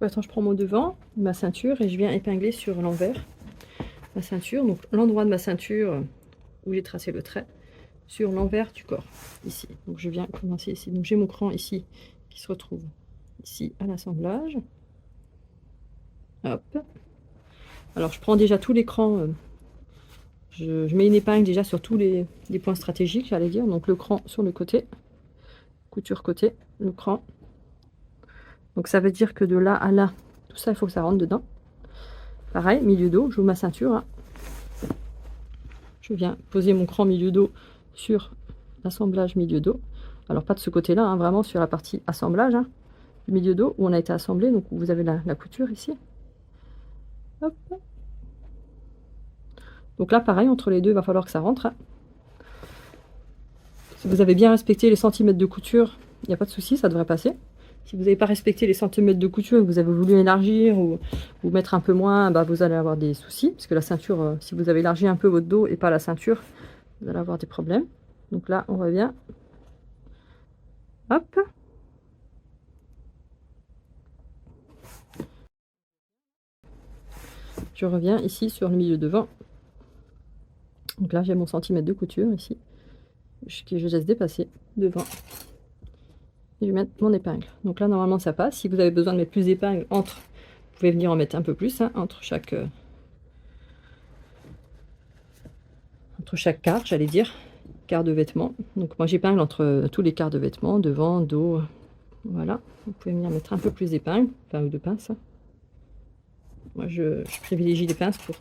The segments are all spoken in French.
Maintenant, je prends mon devant, ma ceinture, et je viens épingler sur l'envers ma ceinture. Donc, l'endroit de ma ceinture où j'ai tracé le trait sur l'envers du corps, ici. Donc, je viens commencer ici. Donc, j'ai mon cran ici qui se retrouve ici à l'assemblage. Hop. Alors, je prends déjà tous les crans. Je mets une épingle déjà sur tous les points stratégiques, j'allais dire. Donc, le cran sur le côté, couture côté, le cran. Donc, ça veut dire que de là à là, tout ça, il faut que ça rentre dedans. Pareil, milieu dos, j'ouvre ma ceinture. Hein. Je viens poser mon cran milieu dos sur l'assemblage milieu dos. Alors, pas de ce côté-là, hein, vraiment sur la partie assemblage, hein, du milieu dos où on a été assemblé. Donc, vous avez la couture ici. Hop. Donc là, pareil, entre les deux, il va falloir que ça rentre. Hein. Si vous avez bien respecté les centimètres de couture, il n'y a pas de souci, ça devrait passer. Si vous n'avez pas respecté les centimètres de couture et que vous avez voulu élargir ou mettre un peu moins, bah vous allez avoir des soucis. Parce que la ceinture, si vous avez élargi un peu votre dos et pas la ceinture, vous allez avoir des problèmes. Donc là, on revient. Hop. Je reviens ici sur le milieu devant. Donc là, j'ai mon centimètre de couture ici. Que je laisse dépasser devant. Et je vais mettre mon épingle. Donc là, normalement, ça passe. Si vous avez besoin de mettre plus d'épingles entre, vous pouvez venir en mettre un peu plus, hein, entre chaque quart, j'allais dire, quart de vêtements. Donc moi, j'épingle entre tous les quarts de vêtements, devant, dos, voilà. Vous pouvez venir mettre un peu plus d'épingles, enfin, ou de pinces. Hein. Moi, je privilégie les pinces pour...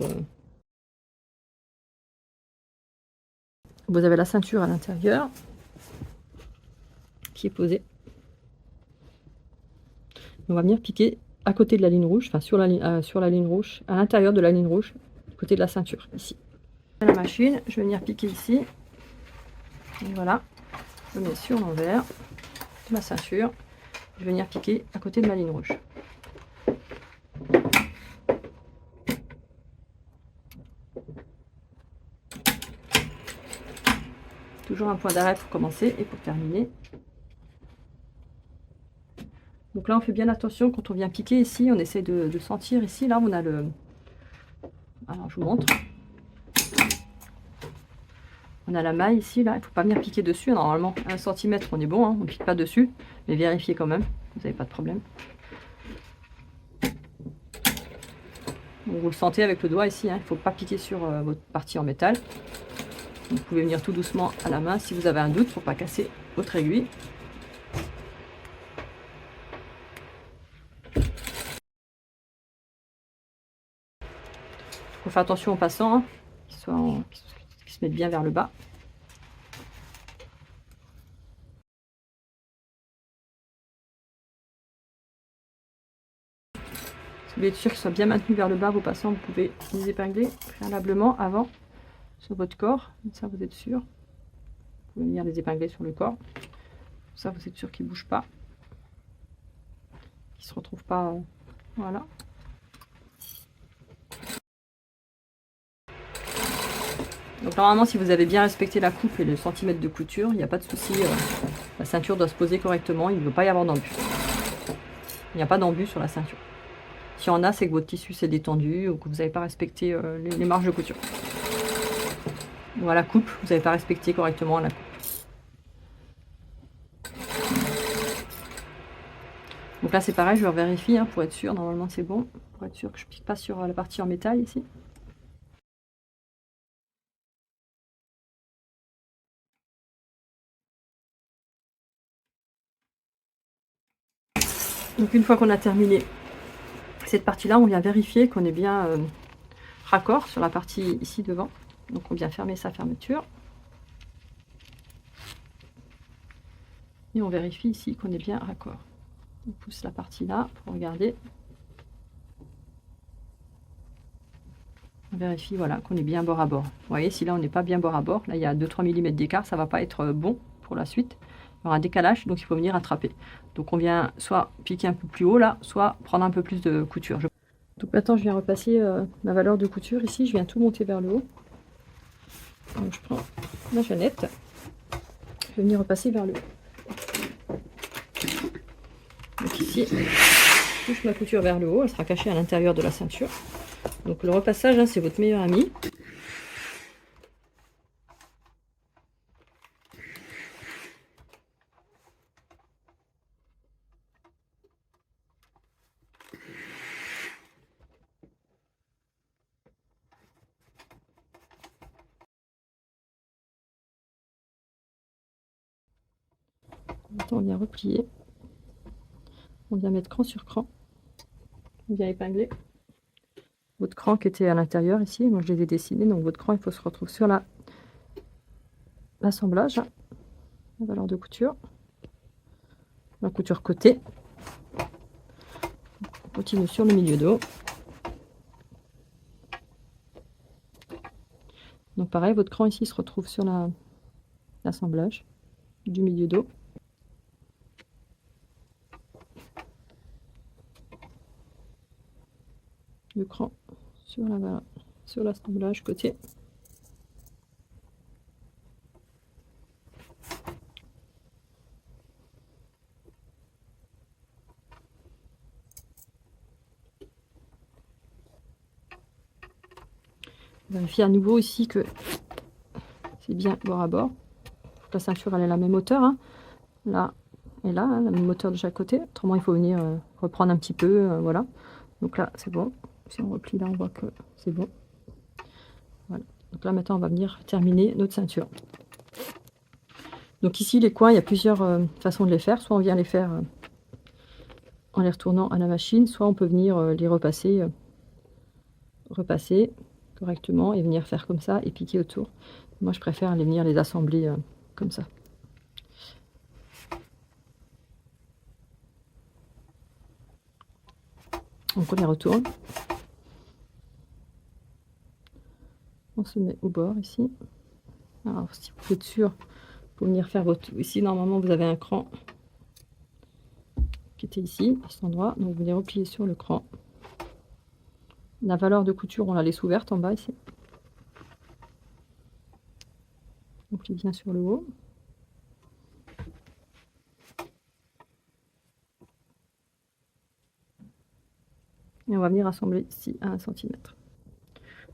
Vous avez la ceinture à l'intérieur qui est posée. On va venir piquer à côté de la ligne rouge, enfin sur la ligne rouge, à l'intérieur de la ligne rouge, du côté de la ceinture, ici. La machine, je vais venir piquer ici. Et voilà, je mets sur l'envers de ma ceinture. Je vais venir piquer à côté de ma ligne rouge. Toujours un point d'arrêt pour commencer et pour terminer. Donc là, on fait bien attention quand on vient piquer ici. On essaie de sentir ici. Là, on a le... Alors, je vous montre. On a la maille ici. Là, il ne faut pas venir piquer dessus. Normalement, 1 cm, on est bon. Hein, on ne pique pas dessus. Mais vérifiez quand même. Vous n'avez pas de problème. Donc, vous le sentez avec le doigt ici. Hein, il ne faut pas piquer sur votre partie en métal. Vous pouvez venir tout doucement à la main si vous avez un doute pour ne pas casser votre aiguille. Il faut faire attention aux passants, hein, qu'ils se mettent bien vers le bas. Si vous voulez être sûr qu'ils soient bien maintenus vers le bas, vos passants, vous pouvez les épingler préalablement avant sur votre corps. Comme ça, vous êtes sûr. Vous pouvez venir les épingler sur le corps. Comme ça, vous êtes sûr qu'ils ne bougent pas. Qu'ils ne se retrouvent pas. Voilà. Donc normalement, si vous avez bien respecté la coupe et le centimètre de couture, il n'y a pas de souci. La ceinture doit se poser correctement. Il ne doit pas y avoir d'embut. Il n'y a pas d'embut sur la ceinture. Si on a, c'est que votre tissu s'est détendu ou que vous n'avez pas respecté les marges de couture. Ou à la coupe, vous n'avez pas respecté correctement la coupe. Donc là, c'est pareil, je vérifie hein, pour être sûr. Normalement, c'est bon. Pour être sûr que je ne pique pas sur la partie en métal ici. Donc une fois qu'on a terminé cette partie-là, on vient vérifier qu'on est bien raccord sur la partie ici devant. Donc on vient fermer sa fermeture. Et on vérifie ici qu'on est bien raccord. On pousse la partie là pour regarder. On vérifie voilà, qu'on est bien bord à bord. Vous voyez, si là on n'est pas bien bord à bord, là il y a 2-3 mm d'écart, ça ne va pas être bon pour la suite. Il y aura un décalage, donc il faut venir attraper. Donc on vient soit piquer un peu plus haut là, soit prendre un peu plus de couture. Donc maintenant je viens repasser ma valeur de couture ici, je viens tout monter vers le haut. Donc je prends ma chaînette, je vais venir repasser vers le haut. Donc ici, pousse ma couture vers le haut, elle sera cachée à l'intérieur de la ceinture. Donc le repassage, hein, c'est votre meilleur ami. Maintenant, on vient replier. On vient mettre cran sur cran. On vient épingler. Votre cran qui était à l'intérieur ici, moi je les ai dessinés, donc votre cran il faut se retrouver sur l'assemblage, la valeur de couture, la couture côté. On continue sur le milieu dos. Donc pareil, votre cran ici se retrouve sur l'assemblage du milieu dos. Le cran sur l'assemblage côté. Vérifiez à nouveau ici que c'est bien bord à bord. Faut que la ceinture elle ait la même hauteur, hein. Là et là, hein, la même hauteur de chaque côté. Autrement, il faut venir reprendre un petit peu, voilà. Donc là, c'est bon. Si on replie là, on voit que c'est bon. Voilà. Donc là, maintenant, on va venir terminer notre ceinture. Donc ici, les coins, il y a plusieurs façons de les faire. Soit on vient les faire en les retournant à la machine, soit on peut venir les repasser correctement et venir faire comme ça et piquer autour. Moi, je préfère venir les assembler comme ça. Donc on les retourne. On se met au bord ici. Alors si vous êtes sûr, pour venir faire votre... Ici, normalement, vous avez un cran qui était ici, à cet endroit. Donc vous venez replier sur le cran. La valeur de couture, on la laisse ouverte en bas ici. On plie bien sur le haut. Et on va venir assembler ici à 1 cm.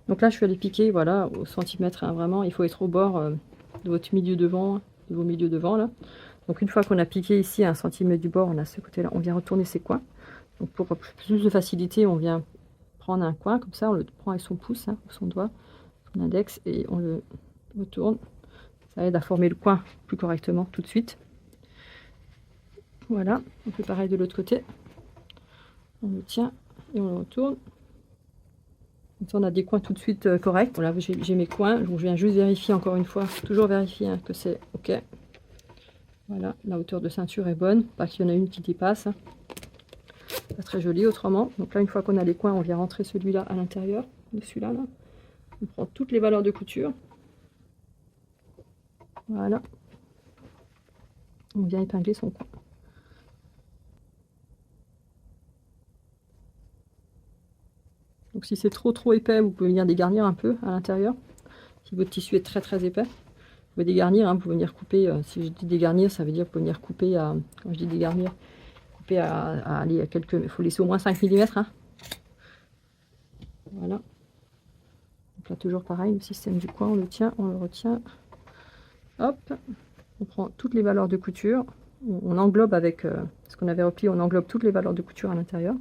Donc là, je vais aller piquer, voilà, au centimètre, hein, vraiment. Il faut être au bord de votre milieu devant, de vos milieux devant, là. Donc une fois qu'on a piqué ici à 1 cm du bord, on a ce côté-là, on vient retourner ces coins. Donc pour plus de facilité, on vient prendre un coin, comme ça, on le prend avec son pouce, hein, son doigt, son index, et on le retourne. Ça aide à former le coin plus correctement tout de suite. Voilà, on fait pareil de l'autre côté. On le tient et on le retourne. Comme ça, on a des coins tout de suite corrects. Voilà, j'ai mes coins. Donc, je viens juste vérifier encore une fois, toujours vérifier hein, que c'est OK. Voilà, la hauteur de ceinture est bonne, pas qu'il y en a une qui dépasse. Pas très joli autrement. Donc là, une fois qu'on a les coins, on vient rentrer celui-là à l'intérieur de celui-là. Là. On prend toutes les valeurs de couture. Voilà. On vient épingler son coin. Donc si c'est trop épais, vous pouvez venir dégarnir un peu à l'intérieur. Si votre tissu est très épais, vous pouvez dégarnir, hein, vous pouvez venir couper. Si je dis dégarnir, ça veut dire que vous pouvez venir couper à, quand je dis dégarnir, couper à aller à quelques, il faut laisser au moins 5 mm. Hein. Voilà. Donc là toujours pareil, le système du coin, on le tient, on le retient. Hop, on prend toutes les valeurs de couture, on englobe avec ce qu'on avait replié, on englobe toutes les valeurs de couture à l'intérieur.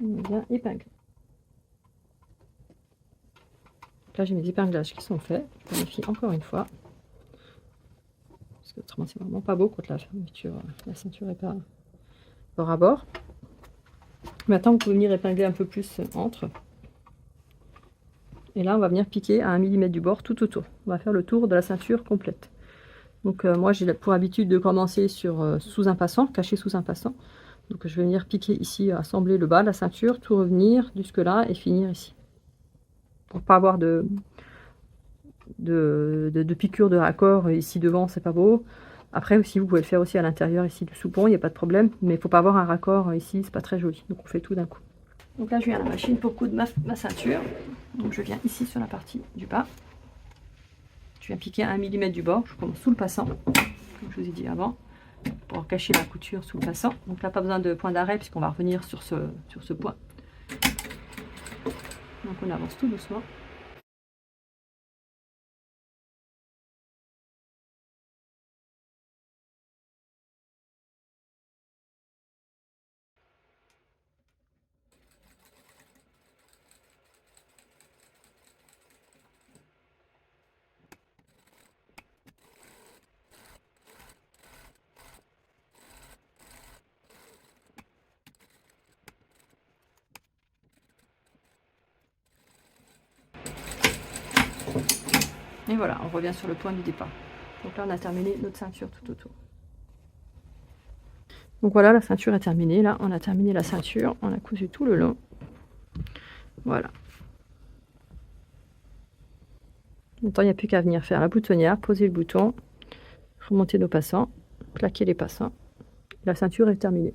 On vient épingler. Là j'ai mes épinglages qui sont faits. Je vérifie encore une fois. Parce que autrement c'est vraiment pas beau quand la ceinture est pas bord à bord. Maintenant vous pouvez venir épingler un peu plus entre. Et là on va venir piquer à 1 mm du bord tout autour. On va faire le tour de la ceinture complète. Donc moi j'ai pour habitude de commencer sur sous un passant, caché sous un passant. Donc je vais venir piquer ici, assembler le bas de la ceinture, tout revenir jusque là et finir ici. Pour pas avoir de piqûres de raccord ici devant, c'est pas beau. Après aussi vous pouvez le faire aussi à l'intérieur ici du soupon, il n'y a pas de problème. Mais il faut pas avoir un raccord ici, c'est pas très joli. Donc on fait tout d'un coup. Donc là je viens à la machine pour coudre ma ceinture. Donc je viens ici sur la partie du bas. Je viens piquer à 1 mm du bord, je commence sous le passant, comme je vous ai dit avant. pour cacher la couture sous le passant. Donc là, pas besoin de point d'arrêt puisqu'on va revenir sur ce point. Donc on avance tout doucement. Et voilà, on revient sur le point du départ. Donc là, on a terminé notre ceinture tout autour. Donc voilà, la ceinture est terminée. Là, on a terminé la ceinture. On a cousu tout le long. Voilà. Maintenant, il n'y a plus qu'à venir faire la boutonnière, poser le bouton, remonter nos passants, plaquer les passants. La ceinture est terminée.